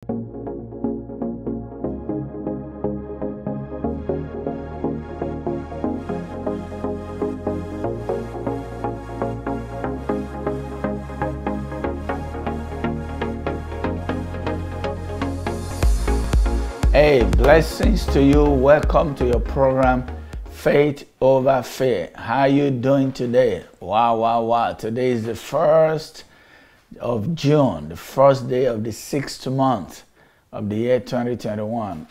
Hey, blessings to you. Welcome to your program, Faith Over Fear. How are you doing today? Wow. Today is the 1st of June, the first day of the 6th month of the year 2021.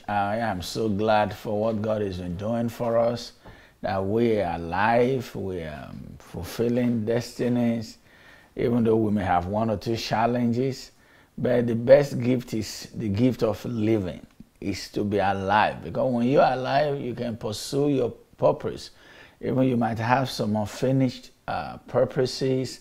I am so glad for what God has been doing for us, that we are alive, we are fulfilling destinies, even though we may have one or two challenges. But the best gift is the gift of living, is to be alive. Because when you're alive, you can pursue your purpose. Even you might have some unfinished purposes,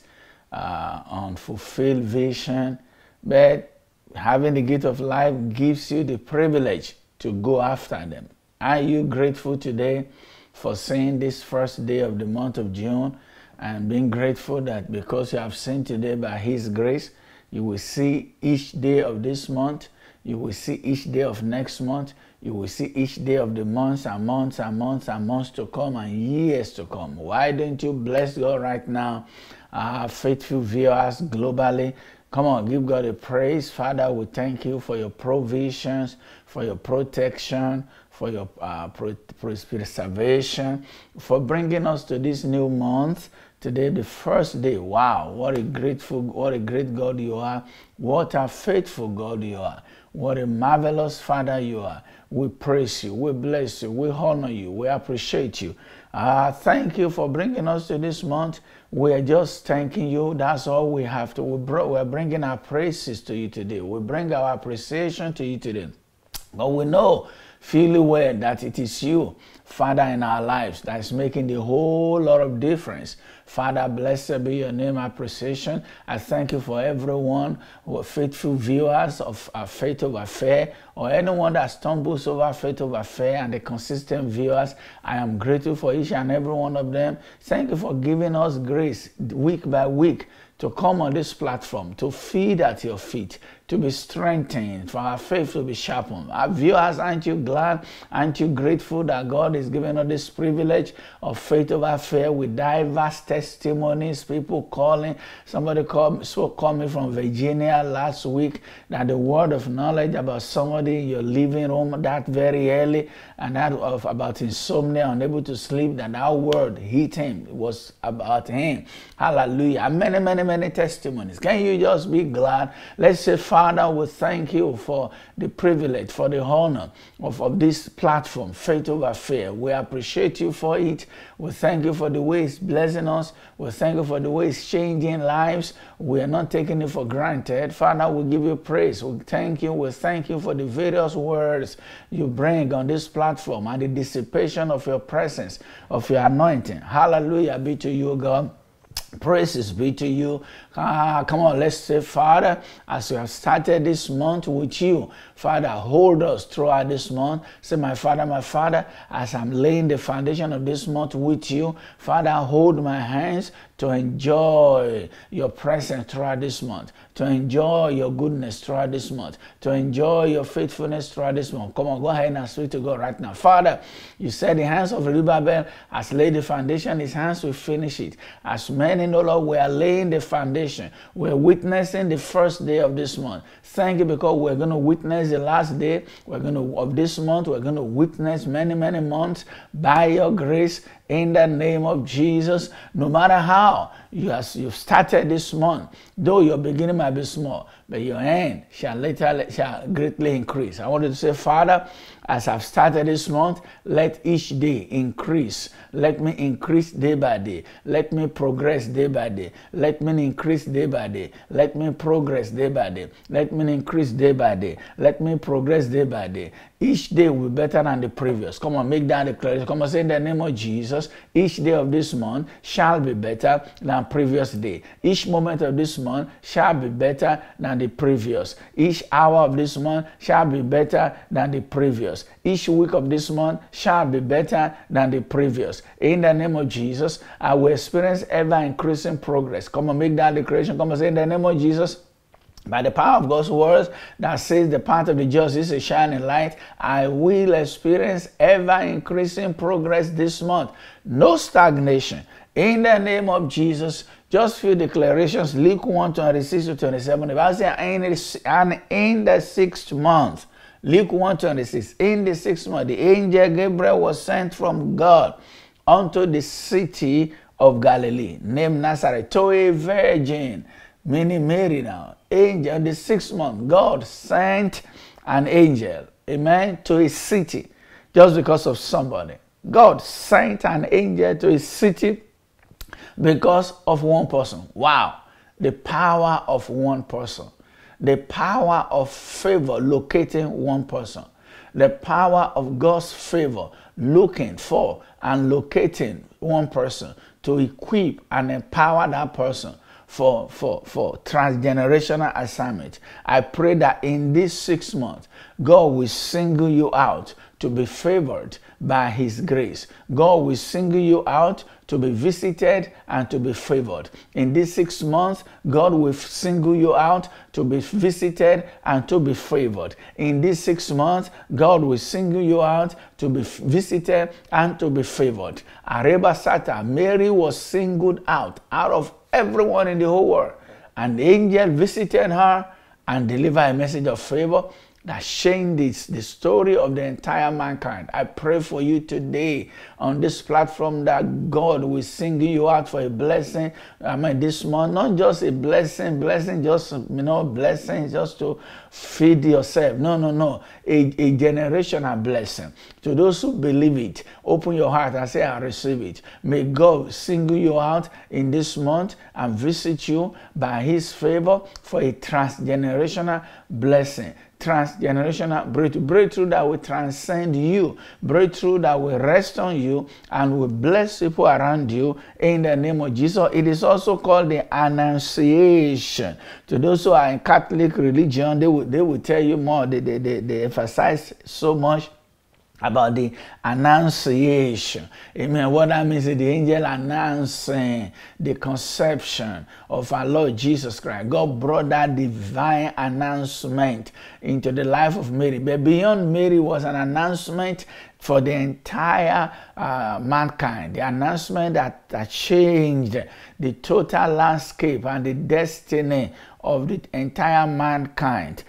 unfulfilled vision, but having the gift of life gives you the privilege to go after them. Are you grateful today for seeing this first day of the month of June, and being grateful that because you have seen today by His grace, you will see each day of this month, you will see each day of next month, you will see each day of the months and months and months and months to come and years to come. Why don't you bless God right now, faithful viewers globally? Come on, give God a praise. Father, we thank you for your provisions, for your protection, for your preservation, for bringing us to this new month. Today, the first day. Wow, what a great God you are. What a faithful God you are. What a marvelous Father you are. We praise you, we bless you, we honor you, we appreciate you. Thank you for bringing us to this month. We are just thanking you. That's all we have to. We're bringing our praises to you today. We bring our appreciation to you today. But we know fully well that it is you, Father, in our lives that is making the whole lot of difference. Father, blessed be your name, appreciation. I thank you for everyone who are faithful viewers of Faith Over Fear, or anyone that stumbles over Faith Over Fear, and the consistent viewers. I am grateful for each and every one of them. Thank you for giving us grace week by week to come on this platform, to feed at your feet, to be strengthened, for our faith to be sharpened. Our viewers, aren't you glad? Aren't you grateful that God is giving us this privilege of Faith Over Fear with diverse testimonies, people calling? Somebody called me from Virginia last week, that the word of knowledge about somebody in your living room that very early, and that of about insomnia, unable to sleep, that word hit him. It was about him. Hallelujah. And many testimonies. Can you just be glad? Let's say, Father, we thank you for the privilege, for the honor of this platform, Faith Over Fear. We appreciate you for it. We thank you for the way it's blessing us. We thank you for the way it's changing lives. We are not taking it for granted. Father, we give you praise. We thank you. We thank you for the various words you bring on this platform and the dissipation of your presence, of your anointing. Hallelujah be to you, God. Praises be to you. Come on, let's say, Father, as we have started this month with you, Father, hold us throughout this month. Say, my Father, as I'm laying the foundation of this month with you, Father, hold my hands to enjoy your presence throughout this month, to enjoy your goodness throughout this month, to enjoy your faithfulness throughout this month. Come on, go ahead and speak to God right now. Father, you said the hands of Zerubbabel has laid the foundation, his hands will finish it. As many know, Lord, we are laying the foundation. We're witnessing the first day of this month. Thank you, because we're going to witness the last day of this month. We're going to witness many months by your grace. In the name of Jesus, no matter how you've started this month, though your beginning might be small, but your end shall greatly increase. I wanted to say, Father, as I've started this month, let each day increase. Let me increase day by day. Let me progress day by day. Let me increase day by day. Let me progress day by day. Let me increase day by day. Let me progress day by day. Each day will be better than the previous. Come on, make that declaration. Come on, say in the name of Jesus, each day of this month shall be better than previous day. Each moment of this month shall be better than the previous. Each hour of this month shall be better than the previous. Each week of this month shall be better than the previous. In the name of Jesus, I will experience ever increasing progress. Come on, make that declaration. Come on, say in the name of Jesus, By the power of God's words that says the path of the just is a shining light, I will experience ever increasing progress this month. No stagnation. In the name of Jesus, just few declarations. Luke 1:26-27. The Bible says, and in the 6th month, Luke 1:26, in the 6th month, the angel Gabriel was sent from God unto the city of Galilee, named Nazareth, to a virgin, meaning Mary now. Angel, in the 6th month, God sent an angel, amen, to a city just because of somebody. God sent an angel to a city because of one person. Wow. The power of one person. The power of favor locating one person. The power of God's favor looking for and locating one person to equip and empower that person for transgenerational assignment. I pray that in this 6 months, God will single you out to be favored by His grace. God will single you out to be visited and to be favored. In this 6 months, God will single you out to be visited and to be favored. In this 6 months, God will single you out to be visited and to be favored. Areba Sata, Mary was singled out of everyone in the whole world. An angel visited her and delivered a message of favor that changed the story of the entire mankind. I pray for you today on this platform that God will single you out for a blessing. This month, not just a blessing just, blessing just to feed yourself. No. A generational blessing. To those who believe it, open your heart and say, I receive it. May God single you out in this month and visit you by His favor for a transgenerational blessing. Transgenerational breakthrough that will transcend you, breakthrough that will rest on you and will bless people around you in the name of Jesus. It is also called the Annunciation. To those who are in Catholic religion, they will tell you more. They emphasize so much about the Annunciation. Amen. What that means is the angel announcing the conception of our Lord Jesus Christ. God brought that divine announcement into the life of Mary. But beyond Mary was an announcement for the entire mankind. The announcement that changed the total landscape and the destiny of the entire mankind.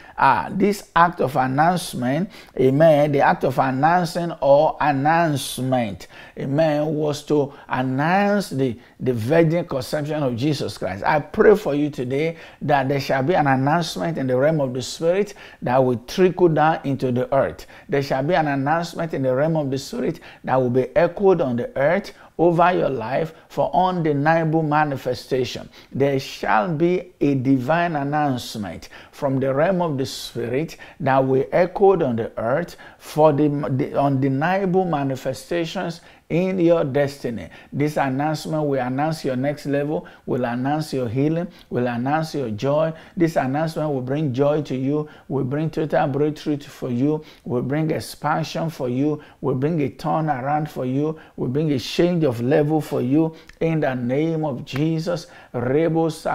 This act of announcement, amen, the act of announcing or announcement, amen, was to announce the virgin conception of Jesus Christ. I pray for you today that there shall be an announcement in the realm of the Spirit that will trickle down into the earth. There shall be an announcement in the realm of the Spirit that will be echoed on the earth over your life for undeniable manifestation. There shall be a divine announcement from the realm of the Spirit that will echo on the earth for the undeniable manifestations in your destiny. This announcement will announce your next level, will announce your healing, will announce your joy. This announcement will bring joy to you, will bring total breakthrough for you, will bring expansion for you, will bring a turnaround for you, will bring a change of level for you in the name of Jesus. Yes,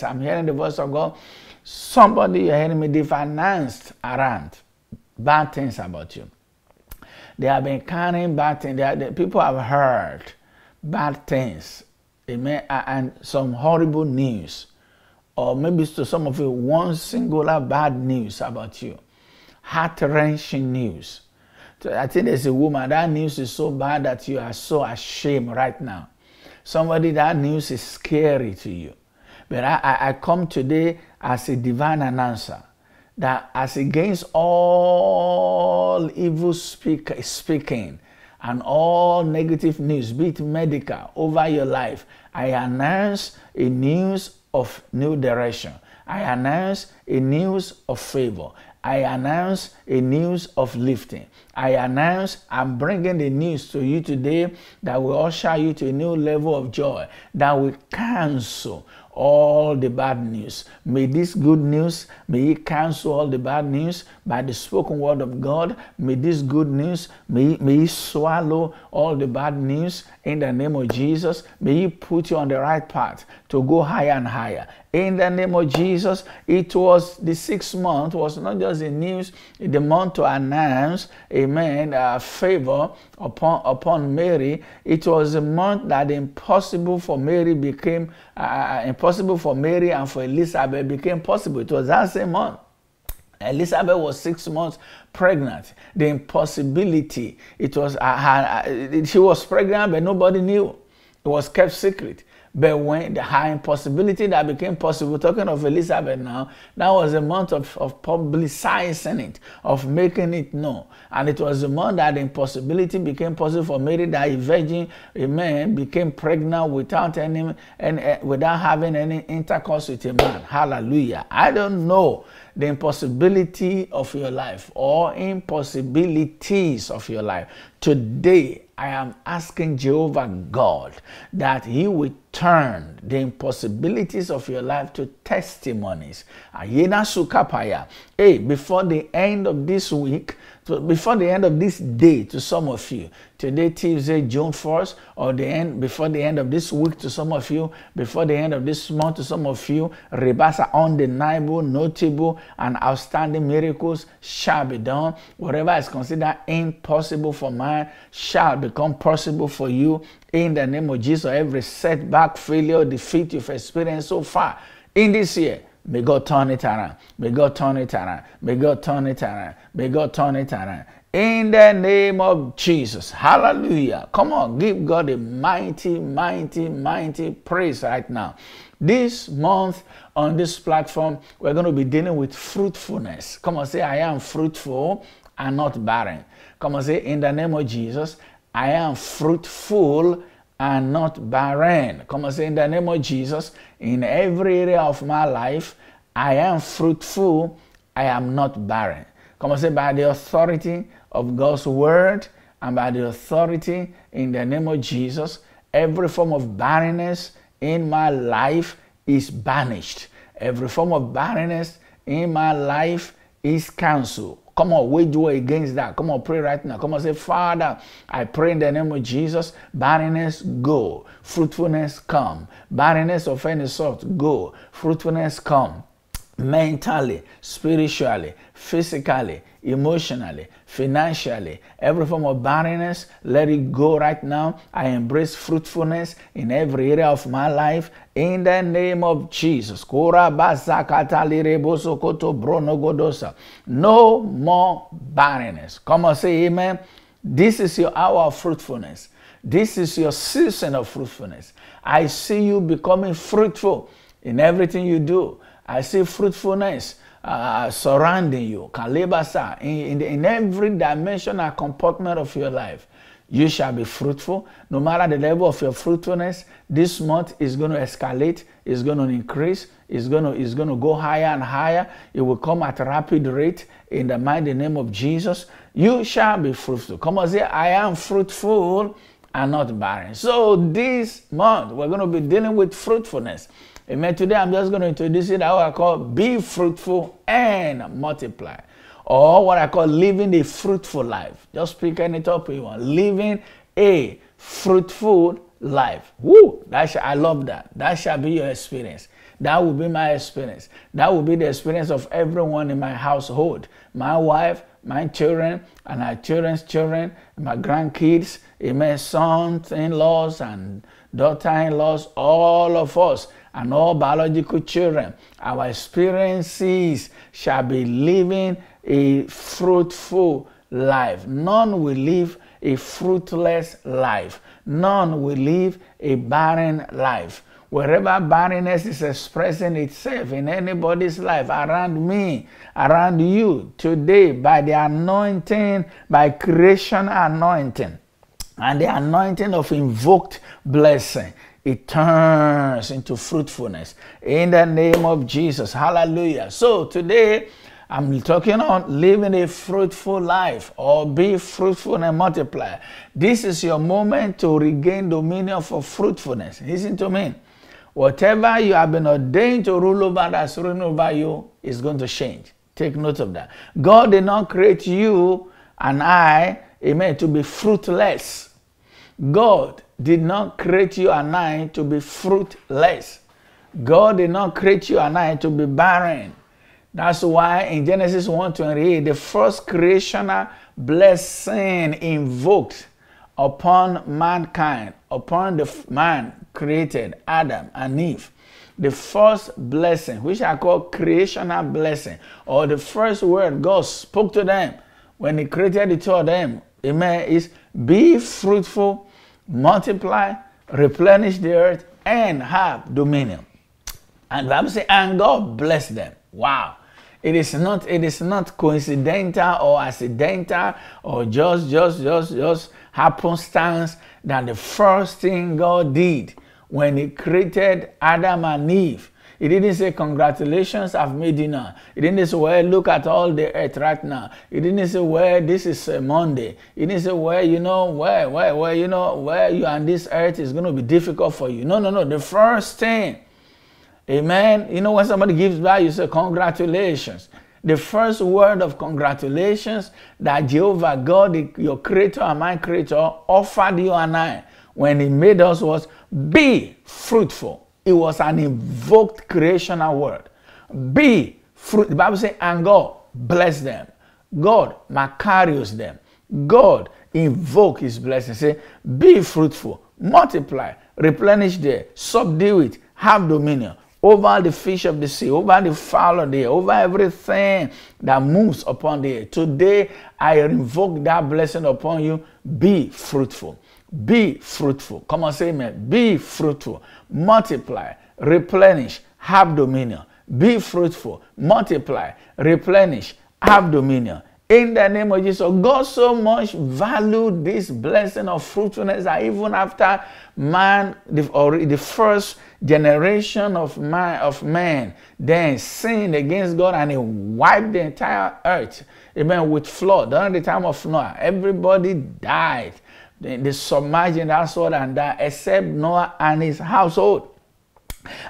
I'm hearing the voice of God. Somebody you're hearing me, they've announced around bad things about you. They have been carrying bad things. People have heard bad things, amen, and some horrible news. Or maybe to some of you, one singular bad news about you. Heart-wrenching news. So I think there's a woman, that news is so bad that you are so ashamed right now. Somebody, that news is scary to you. But I come today as a divine announcer that as against all evil speaking and all negative news, be it medical, over your life, I announce a news of new direction. I announce a news of favor. I announce a news of lifting. I announce I'm bringing the news to you today that will usher you to a new level of joy, that will cancel all the bad news. May this good news, may it cancel all the bad news by the spoken word of God. May this good news, may it swallow all the bad news in the name of Jesus. May it put you on the right path to go higher and higher. in the name of Jesus. It was the 6th month, was not just the news, the month to announce, amen, favor upon Mary. It was a month that the impossible for Mary became impossible for Mary and for Elizabeth became possible. It was that same month. Elizabeth was 6 months pregnant. The impossibility, it was she was pregnant, but nobody knew. It was kept secret. But when her impossibility that became possible, talking of Elizabeth now, that was a month of publicizing it, of making it known. And it was a month that the impossibility became possible for Mary, that a virgin, a man, became pregnant without without having any intercourse with a man. Hallelujah. I don't know the impossibility of your life or impossibilities of your life. Today, I am asking Jehovah God that He will turn the impossibilities of your life to testimonies. Hey, before the end of this week, before the end of this day, to some of you, today Tuesday, June 1st, or before the end of this week, to some of you, before the end of this month, to some of you, rebasa undeniable, notable, and outstanding miracles shall be done. Whatever is considered impossible for man shall become possible for you in the name of Jesus. Every setback, failure, defeat you've experienced so far in this year, may God turn it around. May God turn it around. May God turn it around. May God turn it around. In the name of Jesus. Hallelujah. Come on, give God a mighty, mighty, mighty praise right now. This month on this platform, we're going to be dealing with fruitfulness. Come on, say, I am fruitful and not barren. Come on, say, in the name of Jesus, I am fruitful and not barren. Come on, say, in the name of Jesus, in every area of my life, I am fruitful, I am not barren. Come on, say, by the authority of God's word and by the authority in the name of Jesus, every form of barrenness in my life is banished. Every form of barrenness in my life is cancelled. Come on, wage war against that. Come on, pray right now. Come on, say, Father, I pray in the name of Jesus, barrenness, go. Fruitfulness, come. Barrenness of any sort, go. Fruitfulness, come. Mentally, spiritually, physically, emotionally, financially, every form of barrenness, let it go right now. I embrace fruitfulness in every area of my life in the name of Jesus. No more barrenness. Come on, say amen. This is your hour of fruitfulness. This is your season of fruitfulness. I see you becoming fruitful in everything you do. I see fruitfulness surrounding you. In every dimension and compartment of your life, you shall be fruitful. No matter the level of your fruitfulness, this month is going to escalate, it's going to increase, it's going to go higher and higher. It will come at a rapid rate in the mighty name of Jesus. You shall be fruitful. Come on, say, I am fruitful and not barren. So this month, we're going to be dealing with fruitfulness. Amen. Today, I'm just going to introduce it how I call be fruitful and multiply. Or what I call living a fruitful life. Just pick any topic you want. Living a fruitful life. Woo! I love that. That shall be your experience. That will be my experience. That will be the experience of everyone in my household. My wife, my children, and our children's children, my grandkids, my sons-in-laws and daughter-in-laws, all of us, and all biological children. Our experiences shall be living a fruitful life. None will live a fruitless life. None will live a barren life. Wherever barrenness is expressing itself in anybody's life, around me, around you, today, by the anointing, by creation anointing, and the anointing of invoked blessing, it turns into fruitfulness in the name of Jesus. Hallelujah. So today, I'm talking on living a fruitful life, or be fruitful and multiply. This is your moment to regain dominion for fruitfulness. Listen to me. Whatever you have been ordained to rule over, that's ruling over you, is going to change. Take note of that. God did not create you and I, amen, to be fruitless. God did not create you and I to be fruitless. God did not create you and I to be barren. That's why in Genesis 1:28, the first creational blessing invoked upon mankind, upon the man created, Adam and Eve. The first blessing, which I call creational blessing, or the first word God spoke to them when He created the two of them, amen, is be fruitful, multiply, replenish the earth, and have dominion. And the Bible says, and God blessed them. Wow. It is not coincidental or accidental or just happenstance that the first thing God did when He created Adam and Eve, He didn't say, congratulations, I've made you now. He didn't say, well, look at all the earth right now. He didn't say, well, this is Monday. He didn't say, well, you know, where you and this earth is going to be difficult for you. No. The first thing, amen. You know, when somebody gives back, you say, congratulations. The first word of congratulations that Jehovah God, your creator and my creator, offered you and I when He made us was, be fruitful. It was an invoked creational word. Be fruit. The Bible says, and God bless them. God macarios them. God invoke His blessing. Say, be fruitful, multiply, replenish there, subdue it, have dominion over the fish of the sea, over the fowl of the air, over everything that moves upon the air. Today, I invoke that blessing upon you. Be fruitful. Be fruitful. Come on, say amen. Be fruitful. Multiply. Replenish. Have dominion. Be fruitful. Multiply. Replenish. Have dominion. In the name of Jesus. God so much valued this blessing of fruitfulness that even after man, the first generation of man then sinned against God and He wiped the entire earth, amen, with flood. During the time of Noah, everybody died. They submerged in that sword and died, except Noah and his household.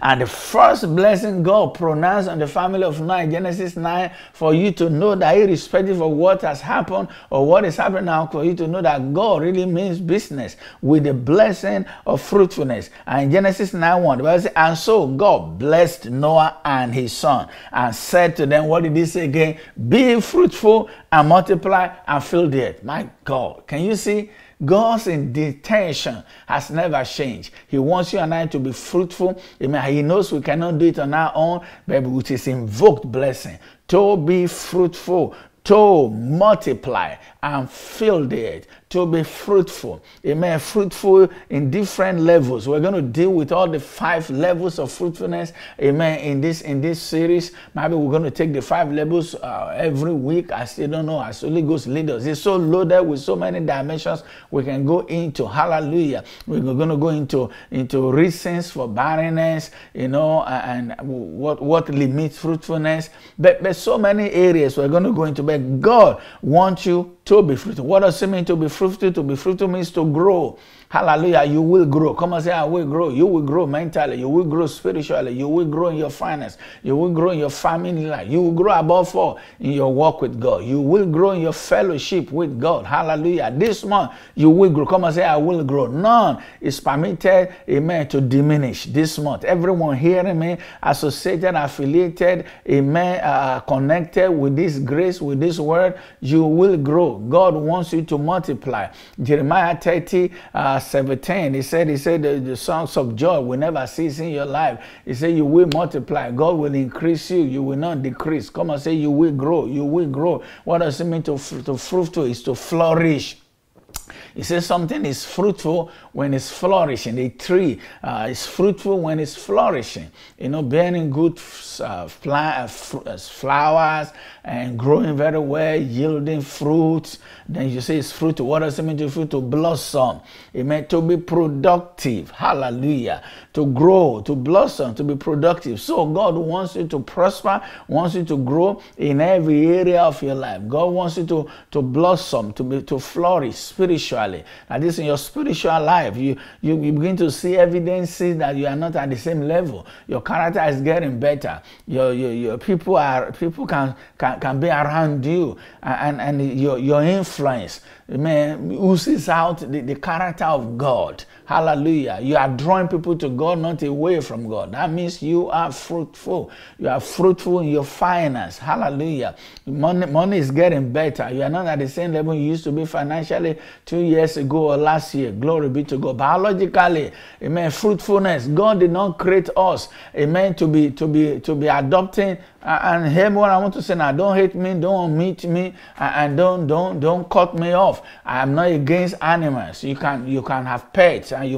And the first blessing God pronounced on the family of Noah in Genesis 9, for you to know that irrespective of what has happened or what is happening now, for you to know that God really means business with the blessing of fruitfulness. And in Genesis 9:1, the Bible says, and so God blessed Noah and his son and said to them, what did He say again? Be fruitful and multiply and fill the earth. My God, can you see? God's intention has never changed. He wants you and I to be fruitful. Amen. He knows we cannot do it on our own, but with His invoked blessing, to be fruitful, to multiply and fill the earth, to be fruitful. Amen. Fruitful in different levels. We're going to deal with all the 5 levels of fruitfulness. Amen. In this series, maybe we're going to take the 5 levels every week. I still don't know. As Holy Ghost lead us. It's so loaded with so many dimensions we can go into. Hallelujah. We're going to go into reasons for barrenness, and what limits fruitfulness. But so many areas we're going to go into. But God wants you to be fruitful. What does it mean to be fruitful? To be fruitful means to grow. Hallelujah. You will grow. Come on, say, I will grow. You will grow mentally. You will grow spiritually. You will grow in your finance. You will grow in your family life. You will grow above all in your walk with God. You will grow in your fellowship with God. Hallelujah. This month, you will grow. Come on, say, I will grow. None is permitted, amen, to diminish this month. Everyone hearing me, associated, affiliated, amen, connected with this grace, with this word, you will grow. God wants you to multiply. Jeremiah 30:17, he said the songs of joy will never cease in your life. He said you will multiply. God will increase you. You will not decrease. Come on, say you will grow. You will grow. What does it mean to fruitful? Is to flourish. He says something is fruitful when it's flourishing. A tree is fruitful when it's flourishing. Bearing good flowers and growing very well, yielding fruits. Then you say it's fruitful. What does it mean to fruit? To blossom. It meant to be productive. Hallelujah. To grow, to blossom, to be productive. So God wants you to prosper, wants you to grow in every area of your life. God wants you to blossom, to flourish spiritually. spiritually. That is, in your spiritual life, you begin to see evidences that you are not at the same level. Your character is getting better. Your people can be around you, and your influence, man, oozes out the character of God. Hallelujah. You are drawing people to God, not away from God. That means you are fruitful. You are fruitful in your finance. Hallelujah. Money is getting better. You are not at the same level you used to be financially 2 years ago or last year. Glory be to God. Biologically, amen, fruitfulness. God did not create us, amen, to be adopting. And hear what I want to say now. Don't hate me, don't meet me, and don't cut me off. I am not against animals. You can have pets, and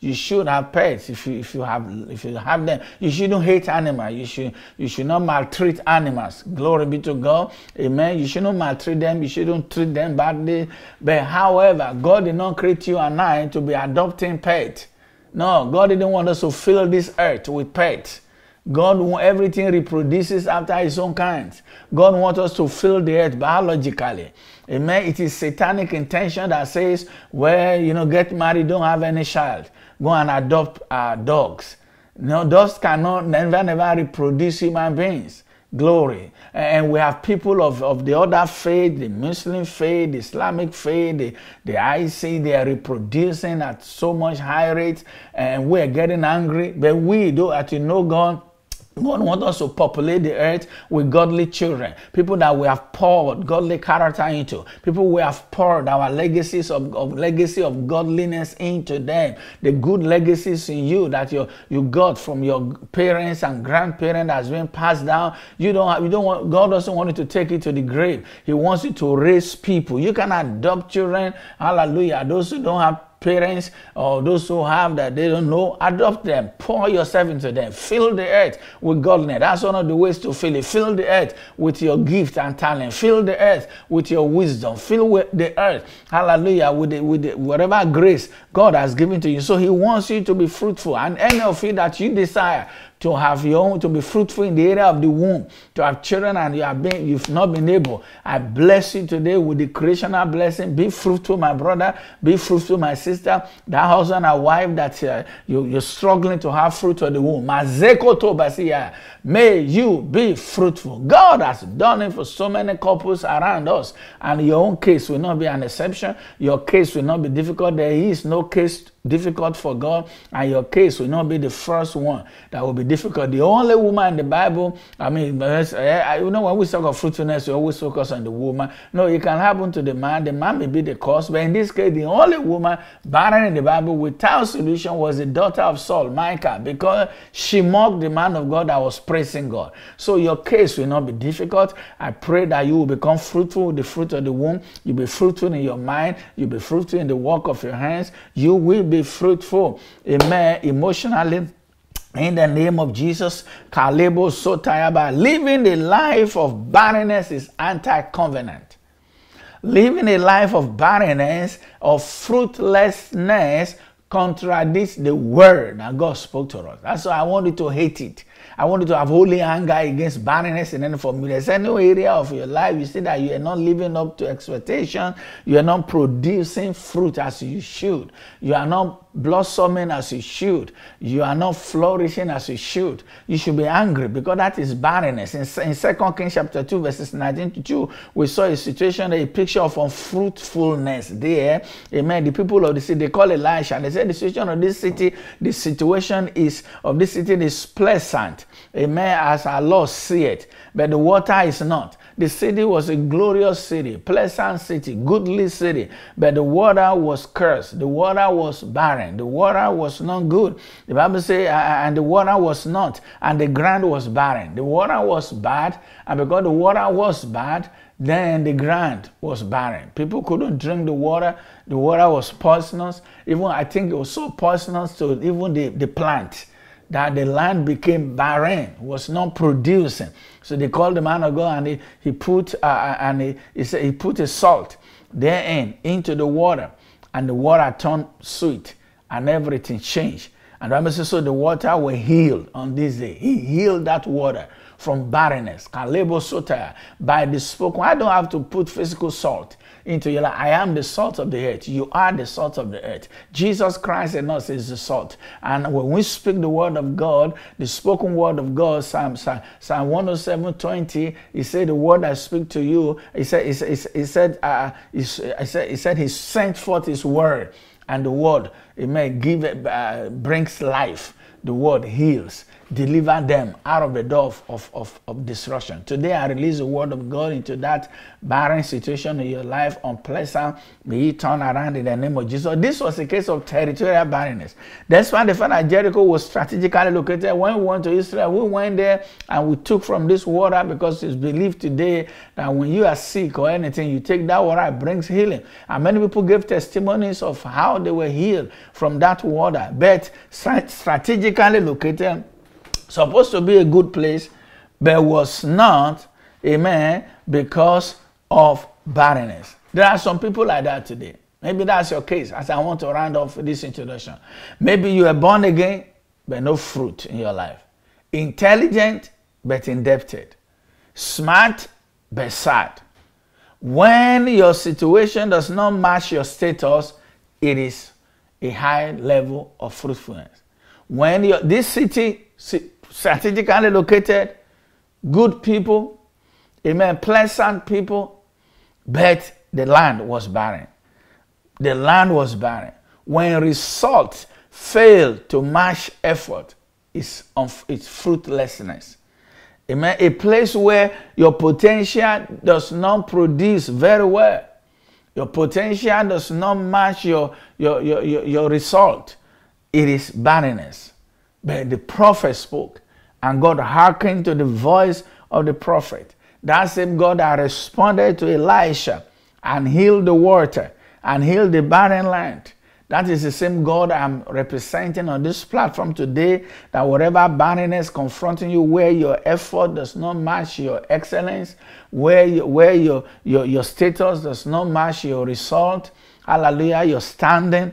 you should have pets if you have them. You shouldn't hate animals. You should not maltreat animals. Glory be to God. Amen. You shouldn't maltreat them. You shouldn't treat them badly. But however, God did not create you and I to be adopting pets. No, God didn't want us to fill this earth with pets. God, everything reproduces after its own kind. God wants us to fill the earth biologically. Amen. It is satanic intention that says, well, get married, don't have any child. Go and adopt dogs. No, dogs cannot never reproduce human beings. Glory. And we have people of the other faith, the Muslim faith, the Islamic faith, the IC, they are reproducing at so much high rates, and we're getting angry. But we do actually know God wants us to populate the earth with godly children, people that we have poured godly character into, people we have poured our legacy of godliness into them, the good legacies in you that you got from your parents and grandparents has been passed down. You don't want, God doesn't want you to take it to the grave. He wants you to raise people. You can adopt children. Hallelujah. Those who don't have parents, or those who have that they don't know, adopt them, pour yourself into them, fill the earth with godliness. That's one of the ways to fill it. Fill the earth with your gift and talent, fill the earth with your wisdom, fill with the earth, hallelujah, with whatever grace God has given to you. So he wants you to be fruitful, and any of it that you desire to have your own, to be fruitful in the area of the womb, to have children, and you've not been able. I bless you today with the creational blessing. Be fruitful, my brother. Be fruitful, my sister. That husband and wife that you're struggling to have fruit of the womb. May you be fruitful. God has done it for so many couples around us, and your own case will not be an exception. Your case will not be difficult. There is no case difficult for God, and your case will not be the first one that will be difficult. The only woman in the Bible, when we talk of fruitfulness, we always focus on the woman. No, it can happen to the man. The man may be the cause, but in this case, the only woman barren in the Bible without solution was the daughter of Saul, Micah, because she mocked the man of God that was praising God. So your case will not be difficult. I pray that you will become fruitful with the fruit of the womb. You'll be fruitful in your mind. You'll be fruitful in the work of your hands. You will be fruitful, amen, emotionally. In the name of Jesus, Kalebo Sotayaba. Living a life of barrenness is anti-covenant. Living a life of barrenness, of fruitlessness, contradicts the word that God spoke to us. That's why I want you to hate it. I want you to have holy anger against barrenness in any form. If there's any area of your life you see that you are not living up to expectation, you are not producing fruit as you should, you are not blossoming as you should, you are not flourishing as you should, you should be angry, because that is barrenness. In 2 Kings chapter 2 verses 19-2, we saw a situation, a picture of unfruitfulness there. Amen. The people of the city, they call Elisha, and they said the situation of this city, is pleasant. Amen. As our Lord see it, but the water is not. The city was a glorious city, pleasant city, goodly city, but the water was cursed. The water was barren. The water was not good. The Bible says, and the water was not, and the ground was barren. The water was bad, and because the water was bad, then the ground was barren. People couldn't drink the water. The water was poisonous. Even I think it was so poisonous to even the plant, that the land became barren, was not producing. So they called the man of God, and he put a salt therein into the water, and the water turned sweet, and everything changed. And the Bible says, so the water were healed on this day. He healed that water from barrenness. Kalebo sotaya. By the spoken. I don't have to put physical salt into your life. I am the salt of the earth. You are the salt of the earth. Jesus Christ in us is the salt. And when we speak the word of God, the spoken word of God, Psalm 107:20, he said, the word I speak to you, he said he sent forth his word, and the word, it may give brings life. The word heals. Deliver them out of the door of destruction. Today I release the word of God into that barren situation in your life, unpleasant. May it turn around in the name of Jesus. This was a case of territorial barrenness. That's why the fact that Jericho was strategically located. When we went to Israel, we went there and we took from this water, because it's believed today that when you are sick or anything, you take that water, it brings healing. And many people gave testimonies of how they were healed from that water. But strategically located, supposed to be a good place, but was not, amen, because of barrenness. There are some people like that today. Maybe that's your case, as I want to round off this introduction. Maybe you are born again, but no fruit in your life. Intelligent, but indebted. Smart, but sad. When your situation does not match your status, it is a high level of fruitfulness. When this city strategically located, good people, amen, pleasant people, but the land was barren. The land was barren. When results fail to match effort, it's fruitlessness. Amen. A place where your potential does not produce very well. Your potential does not match your result. It is barrenness. But the prophet spoke, and God hearkened to the voice of the prophet. That same God that responded to Elisha and healed the water and healed the barren land. That is the same God I'm representing on this platform today, that whatever barrenness confronting you, where your effort does not match your excellence, where your status does not match your result, hallelujah, your standing,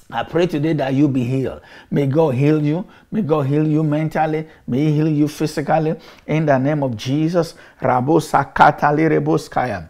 I pray today that you be healed. May God heal you. May God heal you mentally. May He heal you physically. In the name of Jesus. Rabo sakatali reboskaya.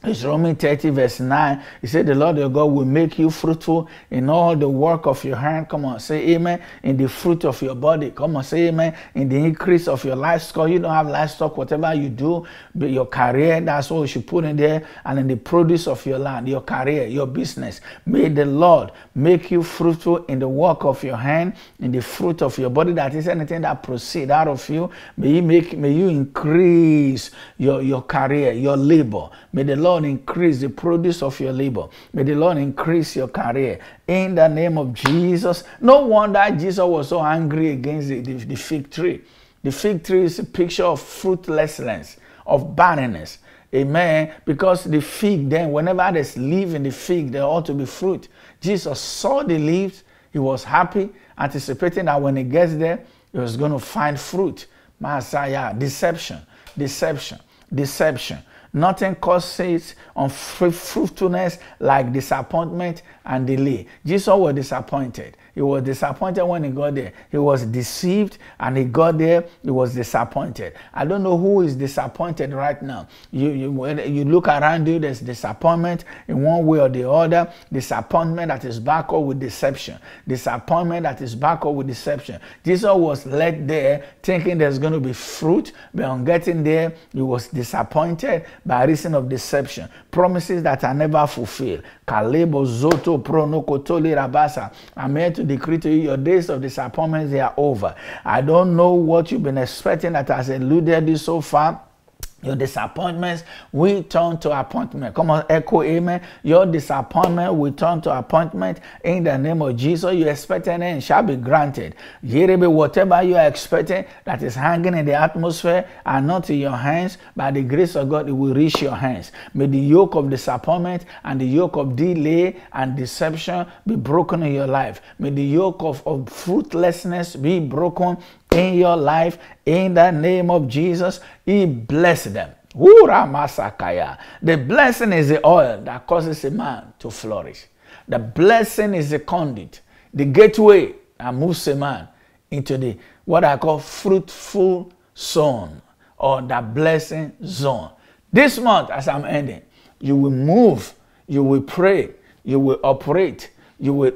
It's Romans 30 verse 9. He said, the Lord your God will make you fruitful in all the work of your hand. Come on, say amen. In the fruit of your body. Come on, say amen. In the increase of your livestock. You don't have livestock, whatever you do, but your career, that's what you should put in there. And in the produce of your land, your career, your business. May the Lord make you fruitful in the work of your hand, in the fruit of your body. That is anything that proceeds out of you. May you increase your career, your labor. May the Lord increase the produce of your labor. May the Lord increase your career in the name of Jesus. No wonder Jesus was so angry against the fig tree. The fig tree is a picture of fruitlessness, of barrenness. Amen. Because the fig, then whenever there's leaf in the fig, there ought to be fruit. Jesus saw the leaves. He was happy, anticipating that when he gets there, he was going to find fruit. Messiah, deception. Nothing causes unfruitfulness like disappointment and delay. Jesus was disappointed. He was disappointed when he got there. He was deceived, and he got there, he was disappointed. I don't know who is disappointed right now. You look around you, there's disappointment in one way or the other. Disappointment that is backed up with deception. Disappointment that is backed up with deception. Jesus was led there thinking there's going to be fruit, but on getting there, he was disappointed by reason of deception. Promises that are never fulfilled. Kalebo zoto pronokotoli rabasa. I'm here to decree to you, your days of disappointments, they are over. I don't know what you've been expecting that has eluded you so far. Your disappointments will turn to appointment. Come on, echo amen. Your disappointment will turn to appointment in the name of Jesus. You expecting it shall be granted. Whatever you are expecting that is hanging in the atmosphere and not in your hands, by the grace of God, it will reach your hands. May the yoke of disappointment and the yoke of delay and deception be broken in your life. May the yoke of fruitlessness be broken in your life, in the name of Jesus. He blessed them. The blessing is the oil that causes a man to flourish. The blessing is the conduit, the gateway that moves a man into the what I call fruitful zone. or the blessing zone. This month, as I'm ending, you will move, you will pray, you will operate, you will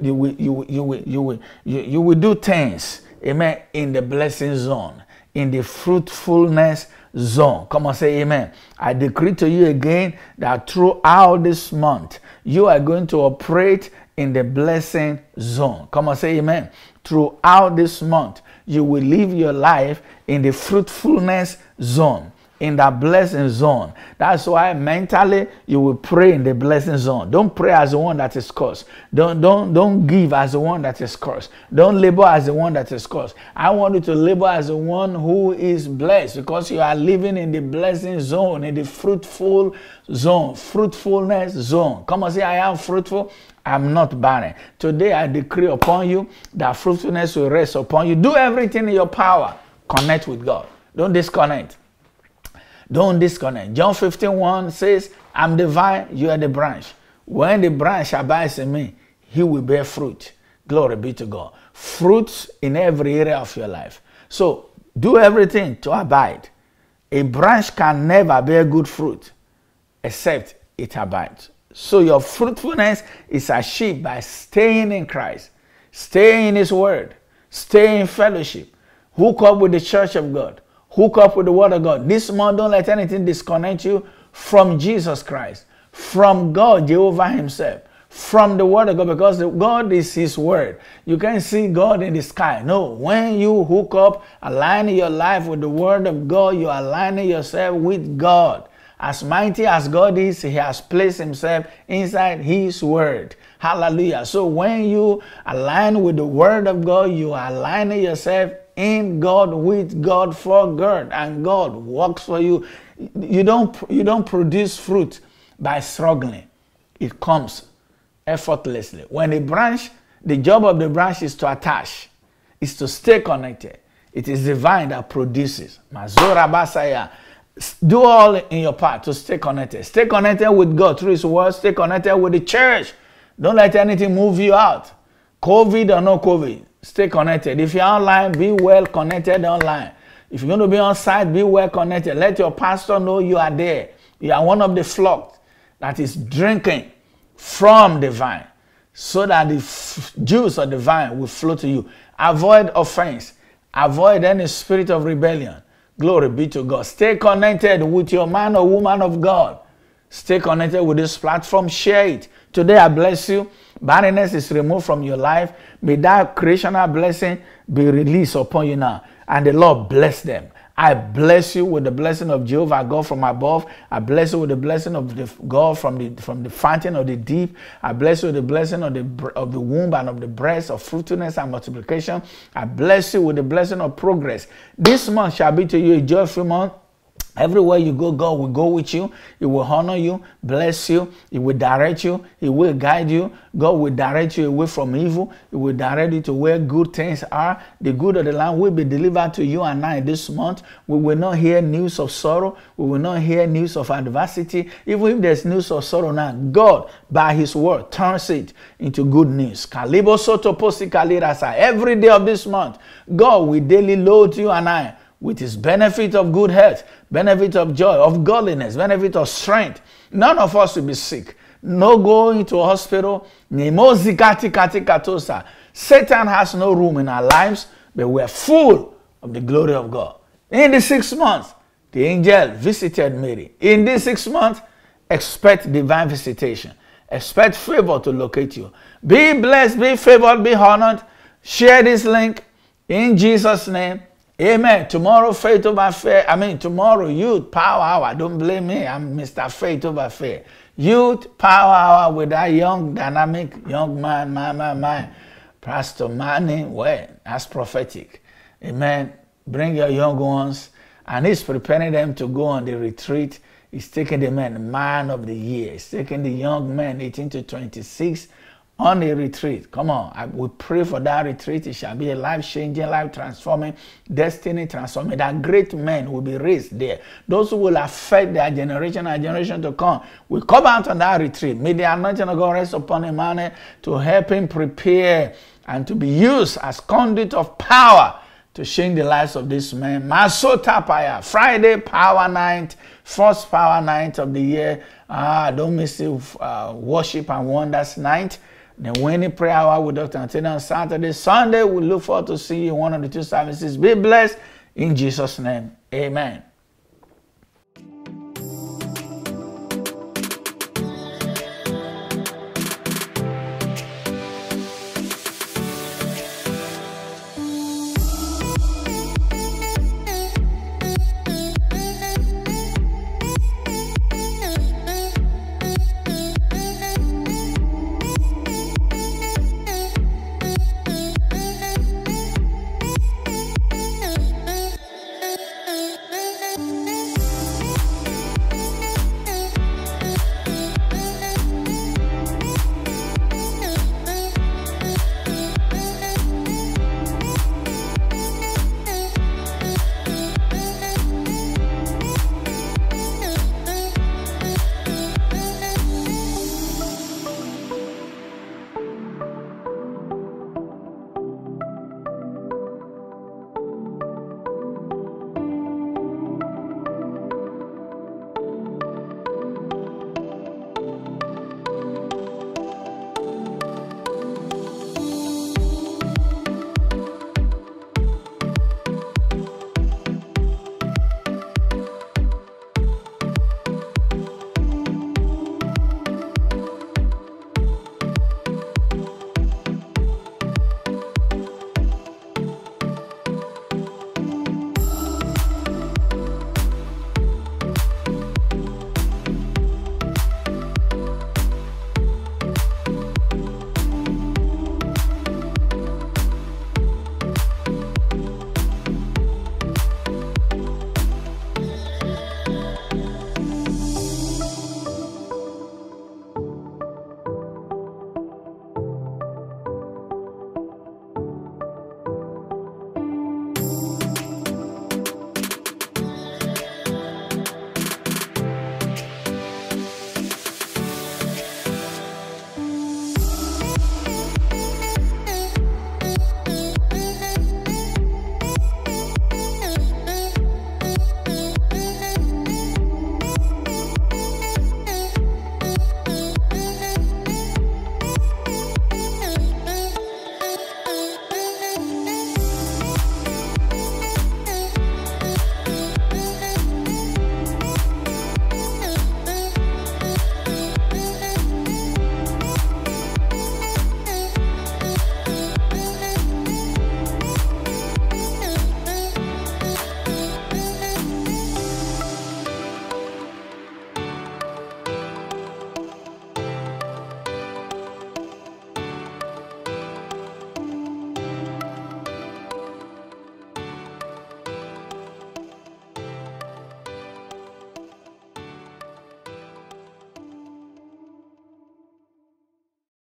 do things, amen, in the blessing zone, in the fruitfulness zone. Come on, say amen. I decree to you again that throughout this month, you are going to operate in the blessing zone. Come on, say amen. Throughout this month, you will live your life in the fruitfulness zone, in that blessing zone. That's why mentally you will pray in the blessing zone. Don't pray as the one that is cursed. Don't give as the one that is cursed. Don't labor as the one that is cursed. I want you to labor as the one who is blessed, because you are living in the blessing zone, in the fruitful zone, fruitfulness zone. Come on, say, I am fruitful. I'm not barren. Today I decree upon you that fruitfulness will rest upon you. Do everything in your power. Connect with God. Don't disconnect. Don't disconnect. John 15:1 says, I'm the vine, you are the branch. When the branch abides in me, he will bear fruit. Glory be to God. Fruits in every area of your life. So do everything to abide. A branch can never bear good fruit except it abides. So your fruitfulness is achieved by staying in Christ, staying in his word, stay in fellowship, hook up with the church of God, hook up with the word of God. This month, don't let anything disconnect you from Jesus Christ, from God, Jehovah himself, from the word of God, because God is his word. You can't see God in the sky. No, when you hook up, aligning your life with the word of God, you're aligning yourself with God. As mighty as God is, he has placed himself inside his word. Hallelujah. So when you align with the word of God, you are aligning yourself in God, with God, for God, and God works for you. You don't produce fruit by struggling. It comes effortlessly. When a branch, the job of the branch is to attach, is to stay connected. It is the vine that produces. Mazora Basaya. Do all in your part to stay connected. Stay connected with God through his word. Stay connected with the church. Don't let anything move you out. COVID or no COVID, stay connected. If you're online, be well connected online. If you're going to be on site, be well connected. Let your pastor know you are there. You are one of the flock that is drinking from the vine, so that the juice of the vine will flow to you. Avoid offense. Avoid any spirit of rebellion. Glory be to God. Stay connected with your man or woman of God. Stay connected with this platform. Share it. Today I bless you. Barrenness is removed from your life. May that creational blessing be released upon you now. And the Lord bless them. I bless you with the blessing of Jehovah God from above. I bless you with the blessing of the God from the fountain of the deep. I bless you with the blessing of the womb and of the breast, of fruitfulness and multiplication. I bless you with the blessing of progress. This month shall be to you a joyful month. Everywhere you go, God will go with you. He will honor you, bless you. He will direct you. He will guide you. God will direct you away from evil. He will direct you to where good things are. The good of the land will be delivered to you and I this month. We will not hear news of sorrow. We will not hear news of adversity. Even if there's news of sorrow now, God, by his word, turns it into good news. Every day of this month, God will daily load you and I with his benefit of good health, benefit of joy, of godliness, benefit of strength. None of us will be sick. No going to a hospital. Satan has no room in our lives, but we're full of the glory of God. In the 6th month, the angel visited Mary. In this 6th month, expect divine visitation. Expect favor to locate you. Be blessed, be favored, be honored. Share this link in Jesus' name. Amen. Tomorrow, faith over fear. Tomorrow, youth power hour. Don't blame me. I'm Mr. Faith over fear. Youth power hour with that young, dynamic young man, Pastor Manny. Well, that's prophetic. Amen. Bring your young ones. And he's preparing them to go on the retreat. He's taking the man of the year. He's taking the young men, 18 to 26, on a retreat. Come on, we pray for that retreat. It shall be a life-changing, life-transforming, destiny-transforming. That great men will be raised there. Those who will affect their generation and generation to come will come out on that retreat. May the anointing of God rest upon him to help him prepare and to be used as conduit of power to change the lives of this man. Masotapaya, Friday Power Night, first Power Night of the year. Don't miss it. Worship and Wonders Night. The Winning Prayer Hour with Dr. Anthony on Saturday. Sunday, we look forward to see you in one of the two services. Be blessed in Jesus' name. Amen.